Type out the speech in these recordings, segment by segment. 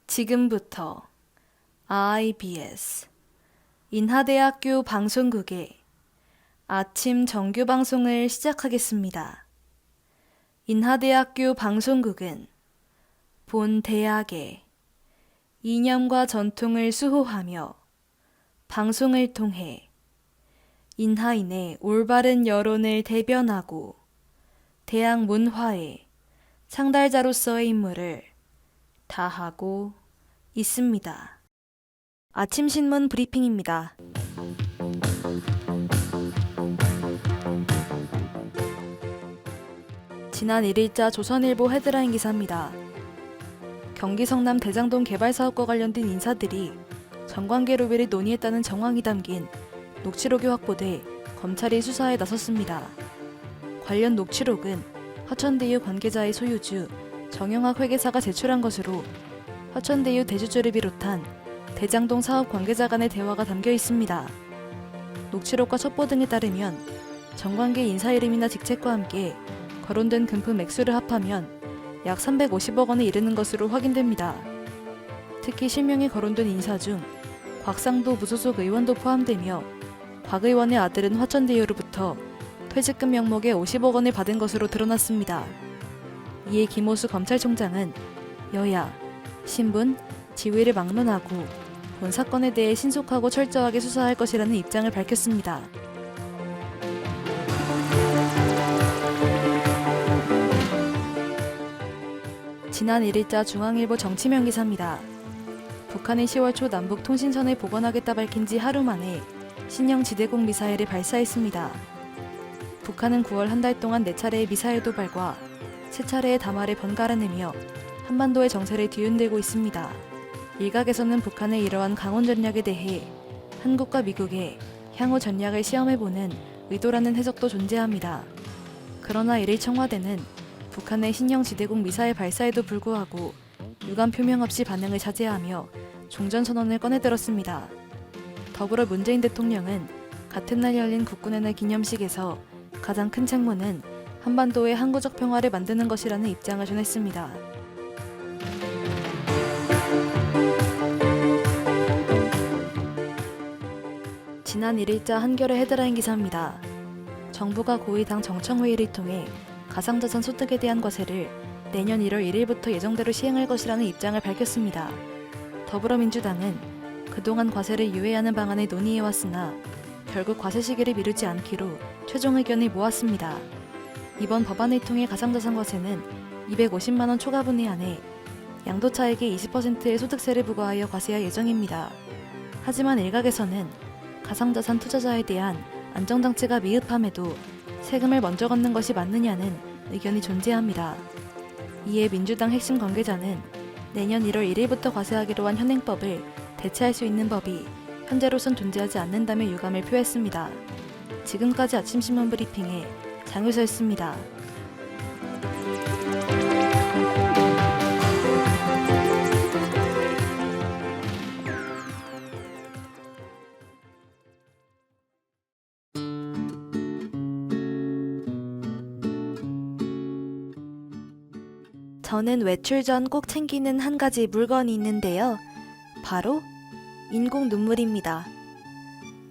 지금부터 IBS 인하대학교 방송국의 아침 정규 방송을 시작하겠습니다. 인하대학교 방송국은 본 대학의 이념과 전통을 수호하며 방송을 통해 인하인의 올바른 여론을 대변하고 대학 문화의 창달자로서의 임무를 다하고 있습니다. 아침 신문 브리핑입니다. 지난 1일자 조선일보 헤드라인 기사입니다. 경기 성남 대장동 개발 사업과 관련된 인사들이 정관계 로비를 논의했다는 정황이 담긴 녹취록이 확보돼 검찰이 수사에 나섰습니다. 관련 녹취록은 화천대유 관계자의 소유주 정영학 회계사가 제출한 것으로 화천대유 대주주를 비롯한 대장동 사업 관계자 간의 대화가 담겨 있습니다. 녹취록과 첩보 등에 따르면 정관계 인사 이름이나 직책과 함께 거론된 금품 액수를 합하면 약 350억 원에 이르는 것으로 확인됩니다. 특히 실명이 거론된 인사 중 곽상도 무소속 의원도 포함되며 곽 의원의 아들은 화천대유로부터 퇴직금 명목에 50억 원을 받은 것으로 드러났습니다. 이에 김호수 검찰총장은 여야, 신분, 지위를 막론하고 본 사건에 대해 신속하고 철저하게 수사할 것이라는 입장을 밝혔습니다. 지난 1일자 중앙일보 정치면 기사입니다. 북한이 10월 초 남북 통신선을 복원하겠다 밝힌 지 하루 만에 신형 지대공 미사일을 발사했습니다. 북한은 9월 한 달 동안 4차례의 미사일 도발과 3차례의 담화를 번갈아 내며 한반도의 정세를 뒤흔들고 있습니다. 일각에서는 북한의 이러한 강원 전략에 대해 한국과 미국의 향후 전략을 시험해보는 의도라는 해석도 존재합니다. 그러나 이를 청와대는 북한의 신형 지대공 미사일 발사에도 불구하고 유감 표명 없이 반응을 자제하며 종전선언을 꺼내들었습니다. 더불어 문재인 대통령은 같은 날 열린 국군의 날 기념식에서 가장 큰 책무는 한반도의 항구적 평화를 만드는 것이라는 입장을 전했습니다. 지난 1일자 한겨레 헤드라인 기사입니다. 정부가 고위 당 정청회의를 통해 가상자산 소득에 대한 과세를 내년 1월 1일부터 예정대로 시행할 것이라는 입장을 밝혔습니다. 더불어민주당은 그동안 과세를 유예하는 방안을 논의해왔으나 결국 과세 시기를 미루지 않기로 최종 의견을 모았습니다. 이번 법안을 통해 가상자산 과세는 250만 원 초과분에 한해 양도차익의 20%의 소득세를 부과하여 과세할 예정입니다. 하지만 일각에서는 가상자산 투자자에 대한 안정장치가 미흡함에도 세금을 먼저 걷는 것이 맞느냐는 의견이 존재합니다. 이에 민주당 핵심 관계자는 내년 1월 1일부터 과세하기로 한 현행법을 대체할 수 있는 법이 현재로선 존재하지 않는다며 유감을 표했습니다. 지금까지 아침신문 브리핑에 장유서였습니다. 저는 외출 전 꼭 챙기는 한 가지 물건이 있는데요. 바로 인공 눈물입니다.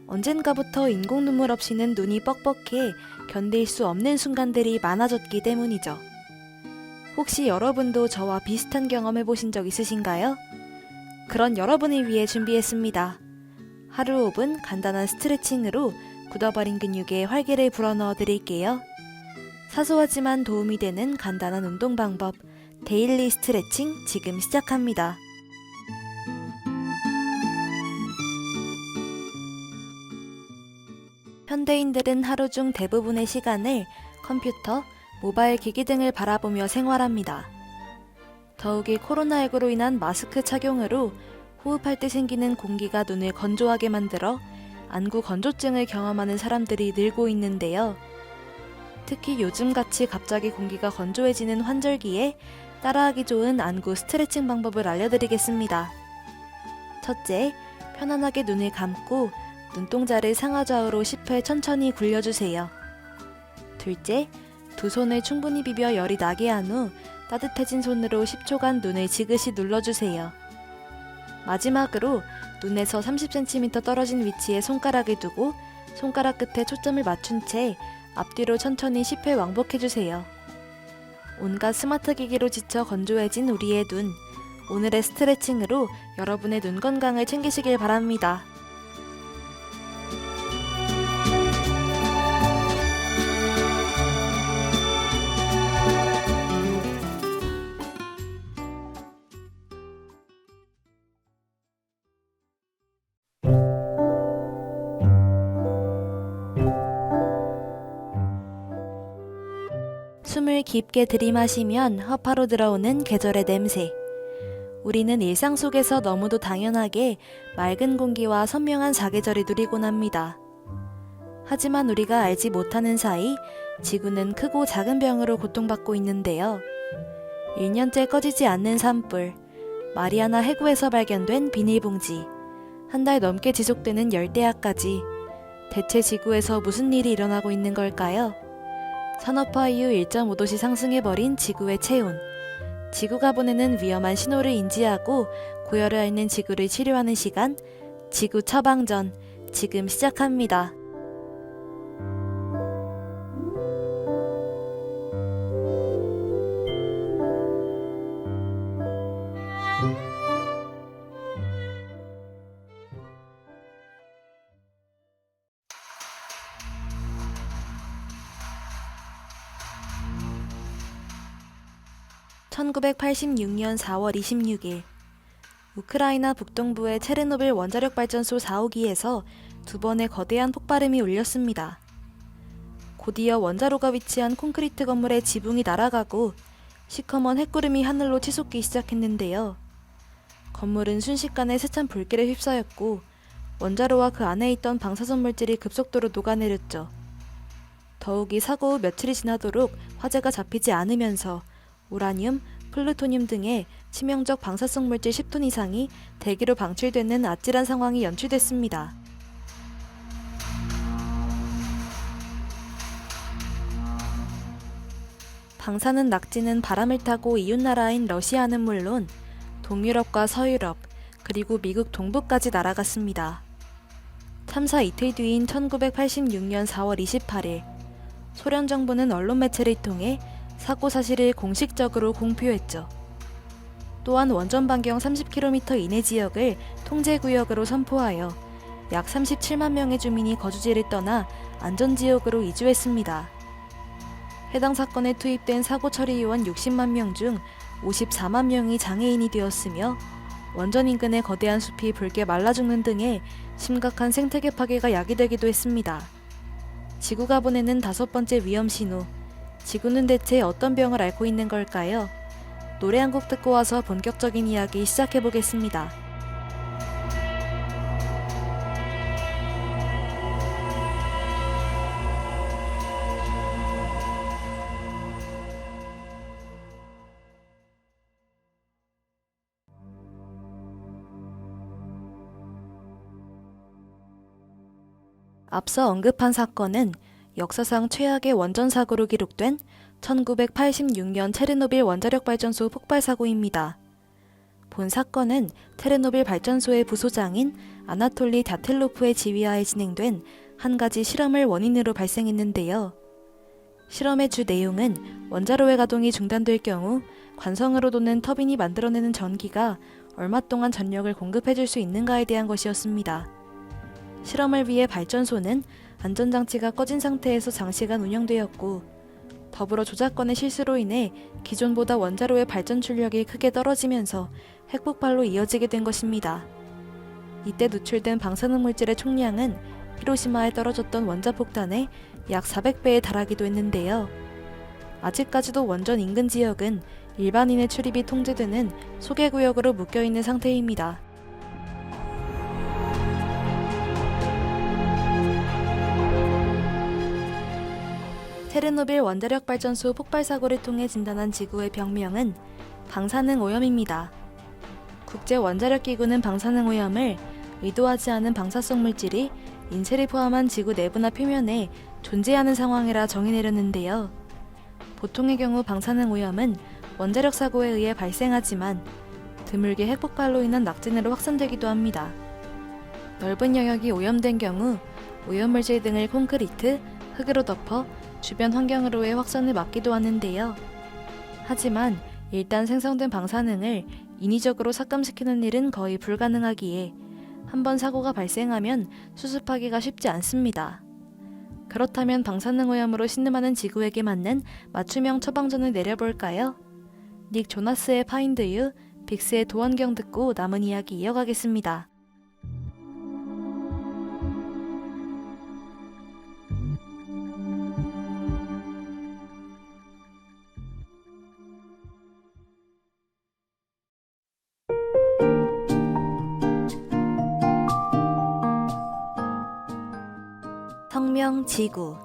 언젠가부터 인공 눈물 없이는 눈이 뻑뻑해 견딜 수 없는 순간들이 많아졌기 때문이죠. 혹시 여러분도 저와 비슷한 경험 해보신 적 있으신가요? 그런 여러분을 위해 준비했습니다. 하루 5분 간단한 스트레칭으로 굳어버린 근육에 활기를 불어넣어 드릴게요. 사소하지만 도움이 되는 간단한 운동 방법 데일리 스트레칭 지금 시작합니다. 현대인들은 하루 중 대부분의 시간을 컴퓨터, 모바일 기기 등을 바라보며 생활합니다. 더욱이 코로나19로 인한 마스크 착용으로 호흡할 때 생기는 공기가 눈을 건조하게 만들어 안구 건조증을 경험하는 사람들이 늘고 있는데요. 특히 요즘같이 갑자기 공기가 건조해지는 환절기에 따라하기 좋은 안구 스트레칭 방법을 알려드리겠습니다. 첫째, 편안하게 눈을 감고 눈동자를 상하좌우로 10회 천천히 굴려주세요. 둘째, 두 손을 충분히 비벼 열이 나게 한 후 따뜻해진 손으로 10초간 눈을 지그시 눌러주세요. 마지막으로 눈에서 30cm 떨어진 위치에 손가락을 두고 손가락 끝에 초점을 맞춘 채 앞뒤로 천천히 10회 왕복해주세요. 온갖 스마트 기기로 지쳐 건조해진 우리의 눈. 오늘의 스트레칭으로 여러분의 눈 건강을 챙기시길 바랍니다. 숨을 깊게 들이마시면 허파로 들어오는 계절의 냄새. 우리는 일상 속에서 너무도 당연하게 맑은 공기와 선명한 사계절을 누리곤 합니다. 하지만 우리가 알지 못하는 사이 지구는 크고 작은 병으로 고통받고 있는데요. 1년째 꺼지지 않는 산불, 마리아나 해구에서 발견된 비닐봉지, 한 달 넘게 지속되는 열대야까지 대체 지구에서 무슨 일이 일어나고 있는 걸까요? 산업화 이후 1.5도씨 상승해버린 지구의 체온. 지구가 보내는 위험한 신호를 인지하고 고열을 앓는 지구를 치료하는 시간, 지구 처방전, 지금 시작합니다. (1986년 4월 26일) 우크라이나 북동부의 체르노빌 원자력 발전소 4호기에서 두 번의 거대한 폭발음이 울렸습니다. 곧이어 원자로가 위치한 콘크리트 건물의 지붕이 날아가고 시커먼 핵구름이 하늘로 치솟기 시작했는데요. 건물은 순식간에 세찬 불길에 휩싸였고 원자로와 그 안에 있던 방사선 물질이 급속도로 녹아내렸죠. 더욱이 사고 후 며칠이 지나도록 화재가 잡히지 않으면서 우라늄, 플루토늄 등의 치명적 방사성 물질 10톤 이상이 대기로 방출되는 아찔한 상황이 연출됐습니다. 방사능 낙지는 바람을 타고 이웃나라인 러시아는 물론 동유럽과 서유럽, 그리고 미국 동부까지 날아갔습니다. 참사 이틀 뒤인 1986년 4월 28일, 소련 정부는 언론 매체를 통해 사고 사실을 공식적으로 공표했죠. 또한 원전 반경 30km 이내 지역을 통제구역으로 선포하여 약 37만 명의 주민이 거주지를 떠나 안전지역으로 이주했습니다. 해당 사건에 투입된 사고 처리 요원 60만 명 중 54만 명이 장애인이 되었으며 원전 인근의 거대한 숲이 붉게 말라 죽는 등의 심각한 생태계 파괴가 야기되기도 했습니다. 지구가 보내는 5번째 위험 신호. 지구는 대체 어떤 병을 앓고 있는 걸까요? 노래 한 곡 듣고 와서 본격적인 이야기 시작해보겠습니다. 앞서 언급한 사건은 역사상 최악의 원전 사고로 기록된 1986년 체르노빌 원자력 발전소 폭발 사고입니다. 본 사건은 체르노빌 발전소의 부소장인 아나톨리 갸텔로프의 지휘하에 진행된 한 가지 실험을 원인으로 발생했는데요. 실험의 주 내용은 원자로의 가동이 중단될 경우 관성으로 도는 터빈이 만들어내는 전기가 얼마 동안 전력을 공급해줄 수 있는가에 대한 것이었습니다. 실험을 위해 발전소는 안전장치가 꺼진 상태에서 장시간 운영되었고 더불어 조작권의 실수로 인해 기존보다 원자로의 발전 출력이 크게 떨어지면서 핵폭발로 이어지게 된 것입니다. 이때 누출된 방사능 물질의 총량은 히로시마에 떨어졌던 원자폭탄의 약 400배에 달하기도 했는데요. 아직까지도 원전 인근 지역은 일반인의 출입이 통제되는 소개구역으로 묶여있는 상태입니다. 체르노빌 원자력 발전소 폭발 사고를 통해 진단한 지구의 병명은 방사능 오염입니다. 국제원자력기구는 방사능 오염을 의도하지 않은 방사성 물질이 인체를 포함한 지구 내부나 표면에 존재하는 상황이라 정의 내렸는데요. 보통의 경우 방사능 오염은 원자력 사고에 의해 발생하지만 드물게 핵폭발로 인한 낙진으로 확산되기도 합니다. 넓은 영역이 오염된 경우 오염물질 등을 콘크리트, 흙으로 덮어 주변 환경으로의 확산을 막기도 하는데요. 하지만 일단 생성된 방사능을 인위적으로 삭감시키는 일은 거의 불가능하기에 한번 사고가 발생하면 수습하기가 쉽지 않습니다. 그렇다면 방사능 오염으로 신음하는 지구에게 맞는 맞춤형 처방전을 내려볼까요? 닉 조나스의 파인드 유, 빅스의 도원경 듣고 남은 이야기 이어가겠습니다. 성명 지구,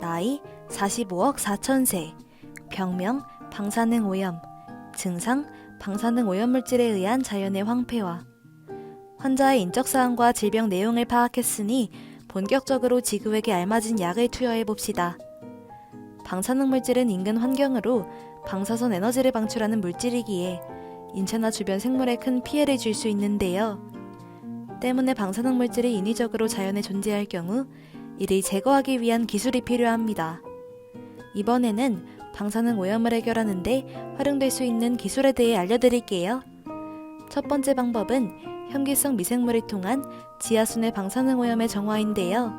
나이 45억 4천세, 병명 방사능 오염, 증상 방사능 오염물질에 의한 자연의 황폐화. 환자의 인적사항과 질병 내용을 파악했으니 본격적으로 지구에게 알맞은 약을 투여해봅시다. 방사능 물질은 인근 환경으로 방사선 에너지를 방출하는 물질이기에 인체나 주변 생물에 큰 피해를 줄 수 있는데요. 때문에 방사능 물질이 인위적으로 자연에 존재할 경우 이를 제거하기 위한 기술이 필요합니다. 이번에는 방사능 오염을 해결하는데 활용될 수 있는 기술에 대해 알려드릴게요. 첫 번째 방법은 혐기성 미생물을 통한 지하수내 방사능 오염의 정화인데요.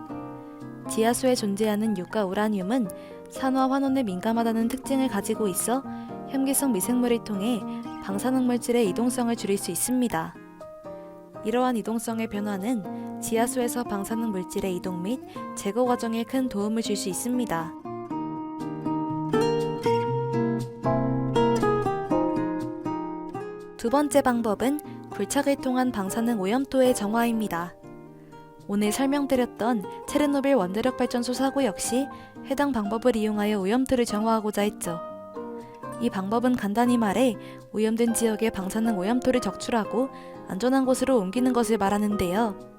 지하수에 존재하는 유가 우라늄은 산화 환원에 민감하다는 특징을 가지고 있어 혐기성 미생물을 통해 방사능 물질의 이동성을 줄일 수 있습니다. 이러한 이동성의 변화는 지하수에서 방사능 물질의 이동 및 제거 과정에 큰 도움을 줄 수 있습니다. 두 번째 방법은 불착을 통한 방사능 오염토의 정화입니다. 오늘 설명드렸던 체르노빌 원자력 발전소 사고 역시 해당 방법을 이용하여 오염토를 정화하고자 했죠. 이 방법은 간단히 말해 오염된 지역에 방사능 오염토를 적출하고 안전한 곳으로 옮기는 것을 말하는데요.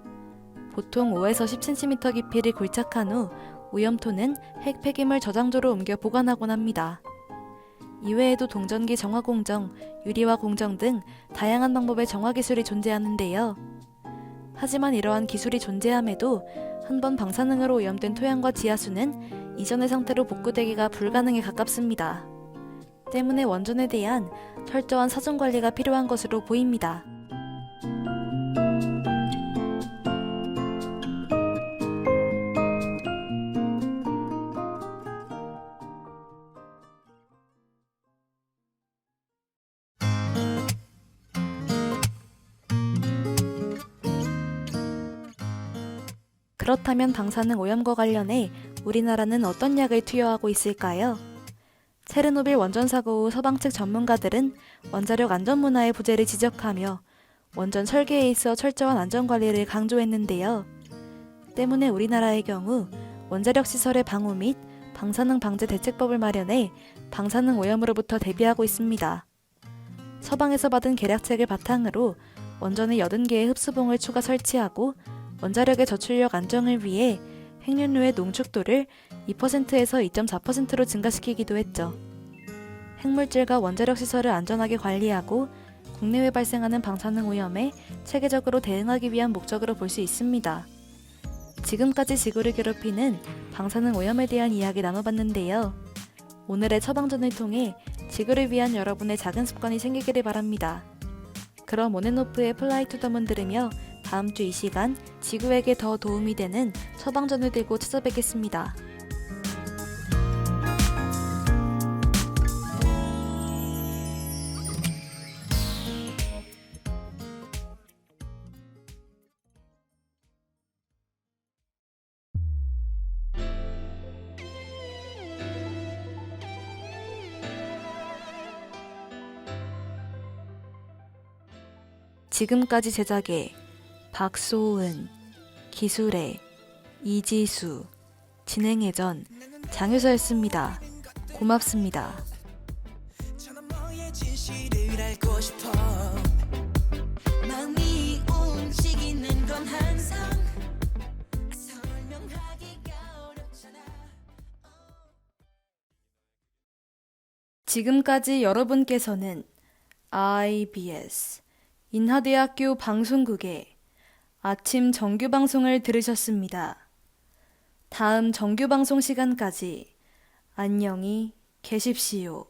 보통 5에서 10cm 깊이를 굴착한 후 오염토는 핵 폐기물 저장소로 옮겨 보관하곤 합니다. 이외에도 동전기 정화 공정, 유리화 공정 등 다양한 방법의 정화 기술이 존재하는데요. 하지만 이러한 기술이 존재함에도 한번 방사능으로 오염된 토양과 지하수는 이전의 상태로 복구되기가 불가능에 가깝습니다. 때문에 원전에 대한 철저한 사전 관리가 필요한 것으로 보입니다. 그렇다면 방사능 오염과 관련해 우리나라는 어떤 약을 투여하고 있을까요? 체르노빌 원전 사고 후 서방 측 전문가들은 원자력 안전 문화의 부재를 지적하며 원전 설계에 있어 철저한 안전 관리를 강조했는데요. 때문에 우리나라의 경우 원자력 시설의 방호 및 방사능 방제 대책법을 마련해 방사능 오염으로부터 대비하고 있습니다. 서방에서 받은 계략책을 바탕으로 원전에 80개의 흡수봉을 추가 설치하고 원자력의 저출력 안정을 위해 핵연료의 농축도를 2%에서 2.4%로 증가시키기도 했죠. 핵물질과 원자력 시설을 안전하게 관리하고 국내외 발생하는 방사능 오염에 체계적으로 대응하기 위한 목적으로 볼 수 있습니다. 지금까지 지구를 괴롭히는 방사능 오염에 대한 이야기 나눠봤는데요. 오늘의 처방전을 통해 지구를 위한 여러분의 작은 습관이 생기기를 바랍니다. 그럼 온앤오프의 플라이 투 더 문 들으며 다음 주 이 시간 지구에게 더 도움이 되는 처방전을 들고 찾아뵙겠습니다. 지금까지 제작에 박소은, 기술의 이지수, 진행의 전 장유서였습니다. 고맙습니다. 지금까지 여러분께서는 IBS 인하대학교 방송국의 아침 정규방송을 들으셨습니다. 다음 정규방송 시간까지 안녕히 계십시오.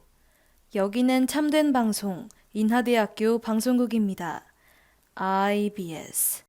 여기는 참된 방송 인하대학교 방송국입니다. IBS